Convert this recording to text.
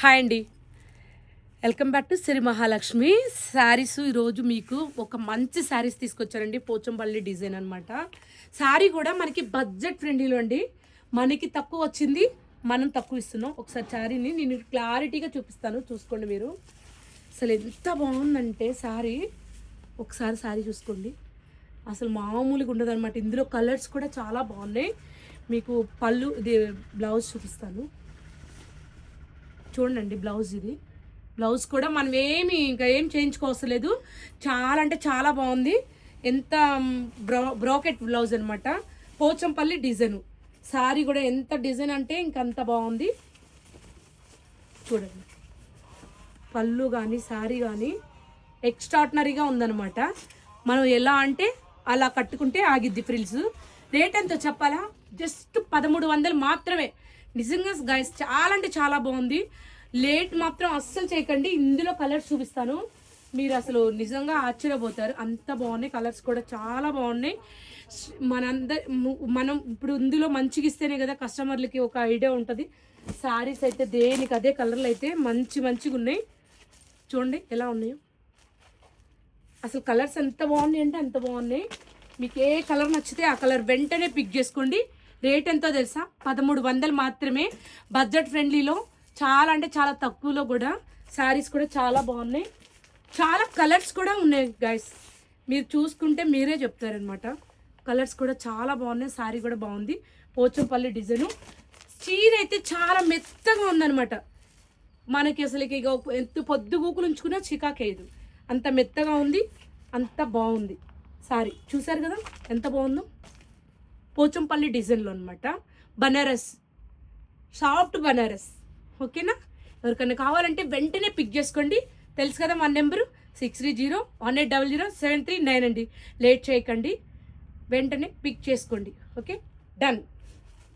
Hi అండి, welcome back to Sri Mahalakshmi sarees. ఈరోజు మీకు ఒక మంచి శారీస్ తీసుకొచ్చారండి. పోచంపల్లి డిజైన్ అనమాట. శారీ కూడా మనకి బడ్జెట్ ఫ్రెండ్లీలో అండి. మనకి తక్కువ వచ్చింది, మనం తక్కువ ఇస్తున్నాం. ఒకసారి శారీని నేను క్లారిటీగా చూపిస్తాను, చూసుకోండి మీరు. అసలు ఎంత బాగుందంటే శారీ, ఒకసారి శారీ చూసుకోండి. అసలు మామూలుగా ఉండదు అనమాట. ఇందులో కలర్స్ కూడా చాలా బాగున్నాయి. మీకు పళ్ళు, ఇది బ్లౌజ్ చూపిస్తాను చూడండి. బ్లౌజ్, ఇది బ్లౌజ్ కూడా మనం ఇంకా ఏం చేయించుకోవసరం లేదు. చాలా అంటే చాలా బాగుంది. ఎంత బ్రోకెట్ బ్లౌజ్ అనమాట. పోచంపల్లి డిజైన్ శారీ కూడా ఎంత డిజైన్ అంటే ఇంకంత బాగుంది. చూడండి, పళ్ళు కానీ శారీ కానీ ఎక్స్ట్రాడినరీగా ఉందన్నమాట. మనం ఎలా అంటే అలా కట్టుకుంటే ఆగిద్ది ఫ్రిల్స్. రేట్ ఎంతో చెప్పాలా? జస్ట్ 1300 మాత్రమే. నిజంగా గైస్ చాలా అంటే చాలా బాగుంది. లేట్ మాత్రం అస్సలు చేయకండి. ఇందులో కలర్స్ చూపిస్తాను, మీరు అసలు నిజంగా ఆశ్చర్యపోతారు. అంత బాగున్నాయి. కలర్స్ కూడా చాలా బాగున్నాయి. మనం ఇప్పుడు ఇందులో మంచిగా ఇస్తేనే కదా కస్టమర్లకి ఒక ఐడియా ఉంటుంది. శారీస్ అయితే దేనికి అదే కలర్లు అయితే మంచిగా ఉన్నాయి. చూడండి ఎలా ఉన్నాయో. అసలు కలర్స్ ఎంత బాగున్నాయి అంటే అంత బాగున్నాయి. మీకు ఏ కలర్ నచ్చితే ఆ కలర్ వెంటనే పిక్ చేసుకోండి. రేట్ ఎంతో తెలుసా? 1300 మాత్రమే. బడ్జెట్ ఫ్రెండ్లీలో చాలా అంటే చాలా తక్కువలో కూడా శారీస్ కూడా చాలా బాగున్నాయి. చాలా కలర్స్ కూడా ఉన్నాయి గైస్, మీరు చూసుకుంటే మీరే చెప్తారనమాట. కలర్స్ కూడా చాలా బాగున్నాయి. శారీ కూడా బాగుంది. పోచంపల్లి డిజైను. చీర అయితే చాలా మెత్తగా ఉందనమాట. మనకి అసలు ఇక ఎంత పొద్దుగూకులు ఉంచుకున్నా చికాకేయదు, అంత మెత్తగా ఉంది, అంత బాగుంది. సారీ చూసారు కదా ఎంత బాగుందో. పోచంపల్లి డిజైన్లో అనమాట. బనారస్, సాఫ్ట్ బనారస్. ఓకేనా? ఎవరికైనా కావాలంటే వెంటనే పిక్ చేసుకోండి. తెలుసు కదా మన నెంబరు 6301800739 అండి. లేట్ చేయకండి, వెంటనే పిక్ చేసుకోండి. Okay, done.